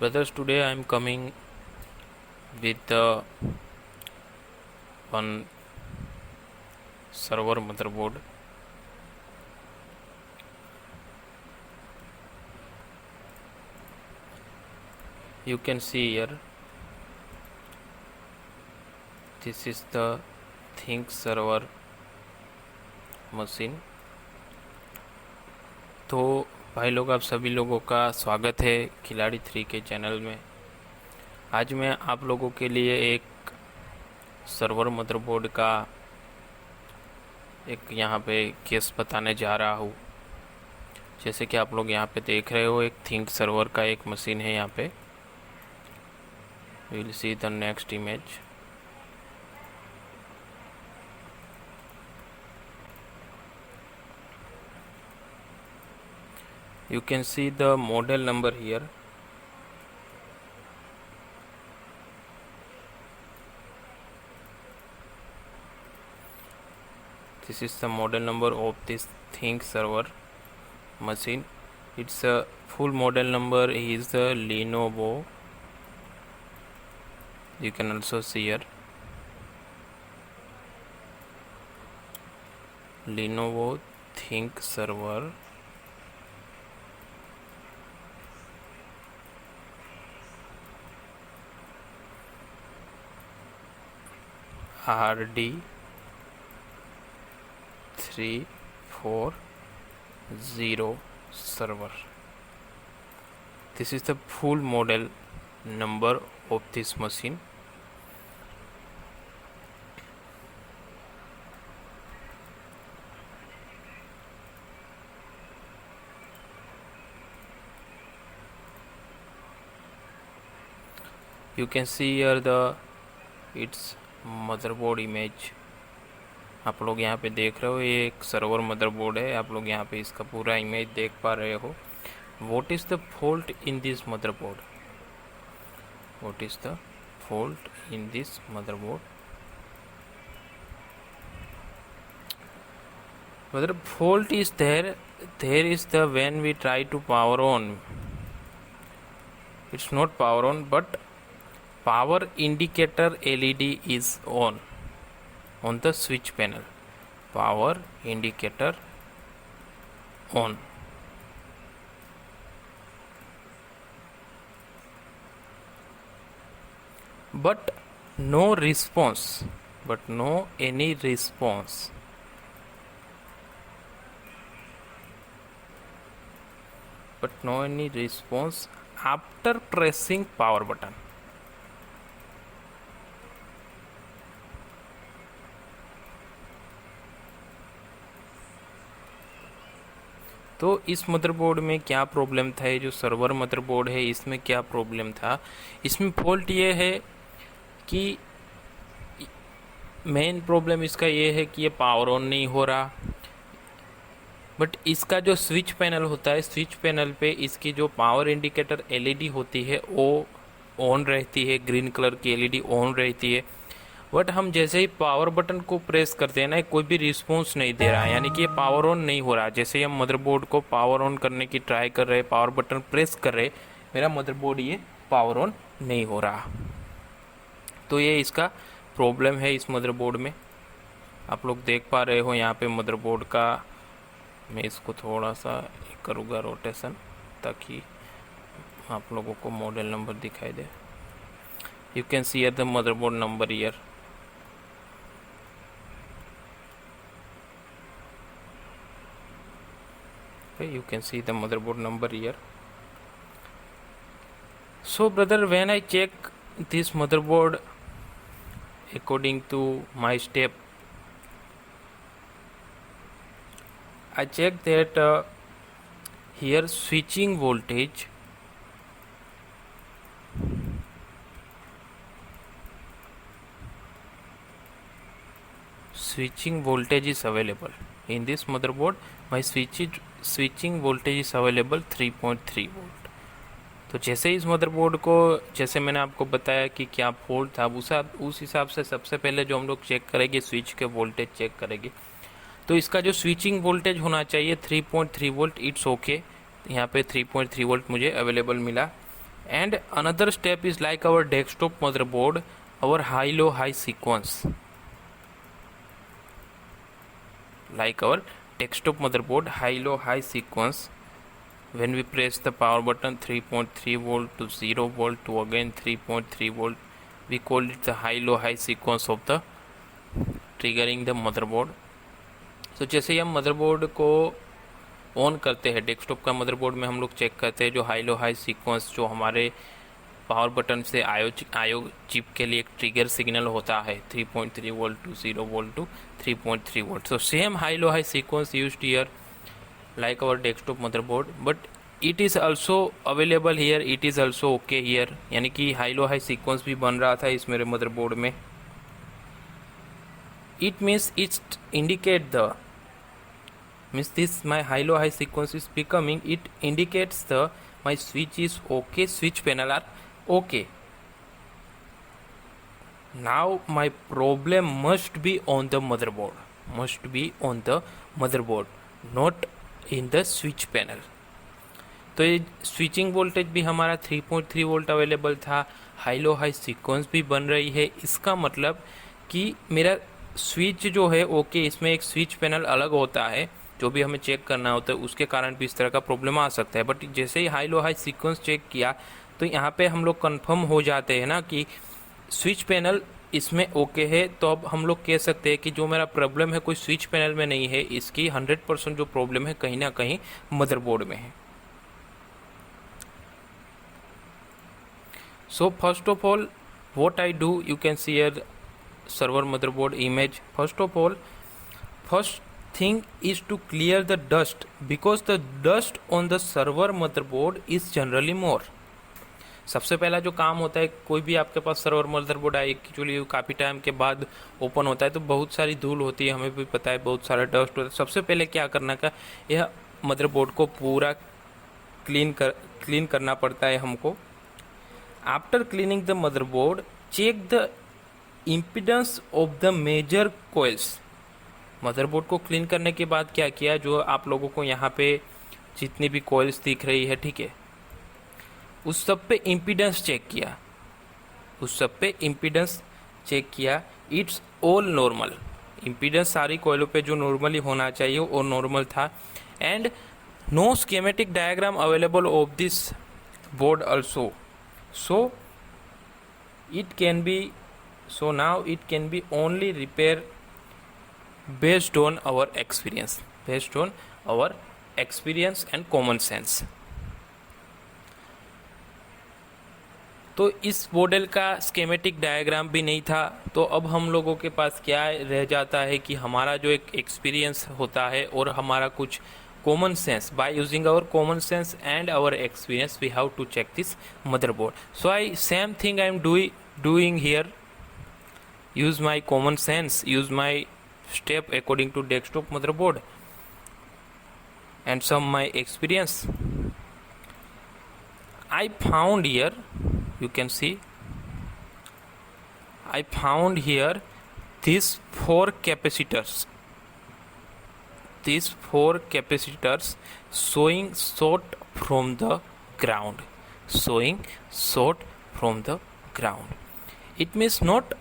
Brothers, today I am coming with the one server motherboard. You can see here, this is the Think server machine. तो भाई लोग, आप सभी लोगों का स्वागत है खिलाड़ी 3 के चैनल में। आज मैं आप लोगों के लिए एक सर्वर मदरबोर्ड का एक यहाँ पे केस बताने जा रहा हूँ। जैसे कि आप लोग यहाँ पे देख रहे हो, एक थिंक सर्वर का एक मशीन है। यहाँ पे will see the next image. You can see the model number here. This is the model number of this Think server machine. Its full model number is the Lenovo. You can also see here Lenovo Think server RD 340 server. This is the full model number of this machine. You can see here the its motherboard image. आप लोग यहाँ पे देख रहे हो, ये एक server motherboard है। आप लोग यहाँ पे इसका पूरा इमेज देख पा रहे हो। What is the fault in this motherboard? What is the fault in this motherboard? मतलब fault is there is the when we try to power on, it's not power on but power indicator LED is on the switch panel. Power indicator on. But no response. But no any response. But no any response after pressing power button. तो इस motherboard में क्या problem था? ये जो server motherboard है, इसमें क्या प्रॉब्लम था? इसमें फॉल्ट ये है कि मेन प्रॉब्लम इसका ये है कि ये पावर ऑन नहीं हो रहा। बट इसका जो स्विच पैनल होता है, स्विच पैनल पे इसकी जो पावर इंडिकेटर LED होती है वो ऑन रहती है, ग्रीन कलर की LED ऑन रहती है। बट हम जैसे ही पावर बटन को प्रेस करते हैं ना, कोई भी रिस्पॉन्स नहीं दे रहा है, यानी कि ये पावर ऑन नहीं हो रहा। जैसे ही हम मदरबोर्ड को पावर ऑन करने की ट्राई कर रहे, पावर बटन प्रेस कर रहे, मेरा मदरबोर्ड ये पावर ऑन नहीं हो रहा। तो ये इसका प्रॉब्लम है इस मदरबोर्ड में। आप लोग देख पा रहे हो यहाँ पे मदरबोर्ड का। मैं इसको थोड़ा सा करूँगा रोटेशन ताकि आप लोगों को मॉडल नंबर दिखाई दे। You can see the motherboard number here. You can see the motherboard number here. So brother, when I check this motherboard according to my step, I check that here switching voltage is available in this motherboard. My switching voltage is available 3.3 volt. तो जैसे इस motherboard को, जैसे मैंने आपको बताया कि क्या फॉल्ट था, उस हिसाब से सबसे पहले जो हम लोग चेक करेंगे, स्विच के वोल्टेज चेक करेंगे। तो इसका जो स्विचिंग वोल्टेज होना चाहिए 3.3 वोल्ट। इट्स ओके, यहाँ पे 3.3 वोल्ट मुझे अवेलेबल मिला। And another step is like our desktop motherboard, our high-low high sequence. Like our desktop motherboard, high-low high sequence. When we press the power button, 3.3 volt to 0 volt to again 3.3 volt, we call it the high-low high sequence of the triggering the motherboard. So जैसे ही हम motherboard को on करते हैं, desktop का motherboard में हम लोग check करते हैं जो हाई-लो हाई सीक्वेंस जो हमारे पावर बटन से आयो चिप के लिए एक ट्रिगर सिग्नल होता है 3.3 volt to 0 volt to 3.3 volt. So same high-low high sequence used here like our desktop motherboard, but it is also available here, it is also okay here. यानी कि हाई-लो high sequence भी बन रहा था इस मेरे मदरबोर्ड में. It means it indicate the means this my high-low high sequence is becoming, it indicates the my switch is okay, switch panel are okay. Now my problem must be on the motherboard, not in the switch panel. तो ये switching voltage भी हमारा 3.3 volt available था, high low high sequence भी बन रही है. इसका मतलब कि मेरा स्विच जो है ओके, इसमें एक स्विच पैनल अलग होता है जो भी हमें चेक करना होता है, उसके कारण भी इस तरह का प्रॉब्लम आ सकता है. बट जैसे ही high low high sequence check किया तो यहाँ पे हम लोग कंफर्म हो जाते हैं ना कि स्विच पैनल इसमें ओके है. तो अब हम लोग कह सकते हैं कि जो मेरा प्रॉब्लम है कोई स्विच पैनल में नहीं है, इसकी 100% जो प्रॉब्लम है कहीं ना कहीं मदरबोर्ड में है. So first of all, what I do, you can see here server motherboard image. First thing is to clear the dust, because the dust on the server motherboard is generally more. सबसे पहला जो काम होता है, कोई भी आपके पास server motherboard आए एक्चुअली काफ़ी टाइम के बाद ओपन होता है तो बहुत सारी धूल होती है, हमें भी पता है, बहुत सारा डस्ट होता है. सबसे पहले क्या करना का, यह मदरबोर्ड को पूरा क्लीन करना पड़ता है हमको. After cleaning the motherboard, check the impedance of the major coils. Motherboard को क्लीन करने के बाद क्या किया, जो आप लोगों को यहाँ पे जितनी भी कॉइल्स दिख रही है, ठीक है, उस सब पे इम्पीडेंस चेक किया. It's all normal. इम्पीडेंस सारी कॉइलों पे जो नॉर्मली होना चाहिए वो नॉर्मल था. And no schematic diagram available of this board also. So now it can be only repaired based on our experience and common sense. तो इस मॉडल का स्कीमेटिक डायग्राम भी नहीं था, तो अब हम लोगों के पास क्या रह जाता है कि हमारा जो एक एक्सपीरियंस होता है और हमारा कुछ common sense. By using our common sense and our experience, we have to check this motherboard. So same thing I am doing here. Use my common sense, use my step according to desktop motherboard and some my experience. I found here, you can see, I found here these four capacitors showing short from the ground. It means not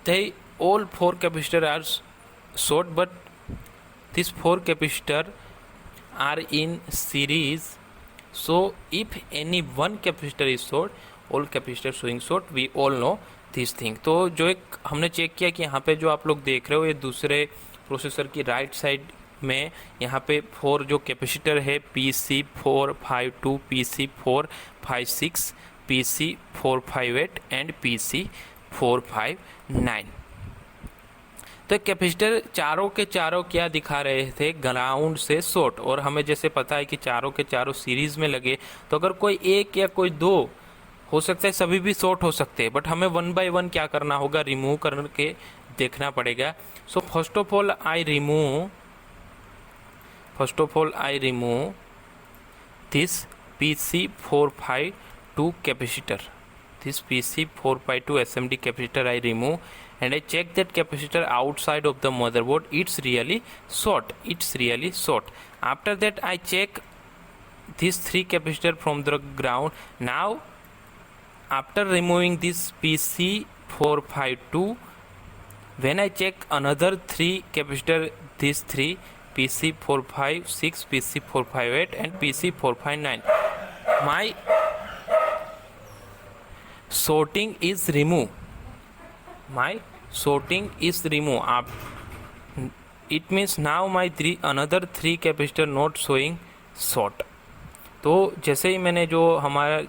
they all four capacitors are short, but these four capacitors are in series. So if any one capacitor is short, all capacitors showing short, we all know this thing. तो जो एक हमने check किया कि यहाँ पे जो आप लोग देख रहे हो, ये दूसरे प्रोसेसर की राइट साइड में यहाँ पे 4 जो कैपेसिटर है, PC452, PC456, PC458 and PC459. तो कैपेसिटर चारों के चारों क्या दिखा रहे थे, ग्राउंड से शॉर्ट. और हमें जैसे पता है कि चारों के चारों सीरीज में लगे, तो अगर कोई एक या कोई दो हो सकता है, सभी भी शॉर्ट हो सकते हैं, बट हमें 1 बाय 1 क्या करना होगा, रिमूव करके देखना पड़ेगा. So first of all I remove this PC452 capacitor. This PC452 SMD capacitor I remove, and I check that capacitor outside of the motherboard. It's really short. After that I check these three capacitor from the ground. Now after removing this PC452, when I check another three capacitor, these three PC456, PC458 and PC459, my sorting is removed. My sorting is removed. It means now my another three capacitor not showing short. तो जैसे ही मैंने जो हमारा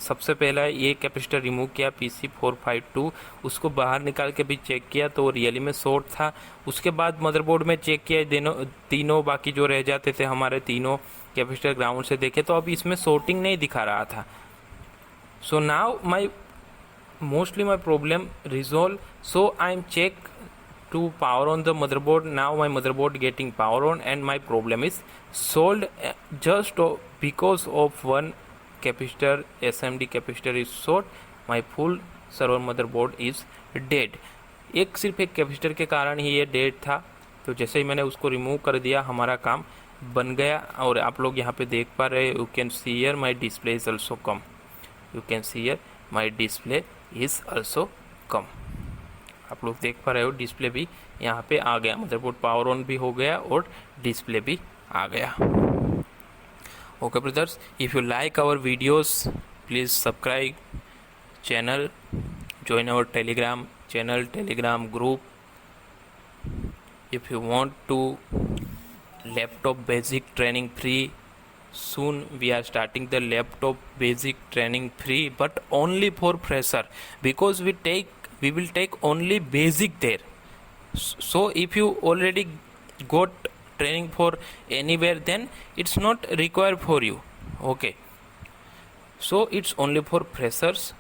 सबसे पहला ये capacitor remove किया PC452, उसको बाहर निकाल के भी चेक किया तो रियली में शॉर्ट था. उसके बाद मदरबोर्ड में चेक किया, तीनों बाकी जो रह जाते थे हमारे तीनों कैपेसिटर ग्राउंड से देखे तो अब इसमें शॉर्टिंग नहीं दिखा रहा था. So now mostly my problem resolved. So I am check to power on the motherboard. Now my motherboard getting power on and my problem is solved, just because of one capacitor, SMD capacitor is short. My full server motherboard is dead. सिर्फ एक capacitor के कारण ही ये dead था. तो जैसे ही मैंने उसको रिमूव कर दिया हमारा काम बन गया. और आप लोग यहाँ पे देख पा रहे, you can see here my display is also come. You can see here my display is also come. आप लोग देख पा रहे हो डिस्प्ले भी यहाँ पे आ गया, मदरबोर्ड पावर ऑन भी हो गया और डिस्प्ले भी आ गया. Okay brothers, if you like our videos please subscribe channel, join our telegram channel, telegram group. If you want to laptop basic training free, soon we are starting the laptop basic training free, but only for fresher, because we will take only basic there. So if you already got training for anywhere, then it's not required for you. Okay, so it's only for freshers.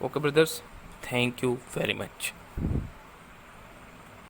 Okay brothers, thank you very much.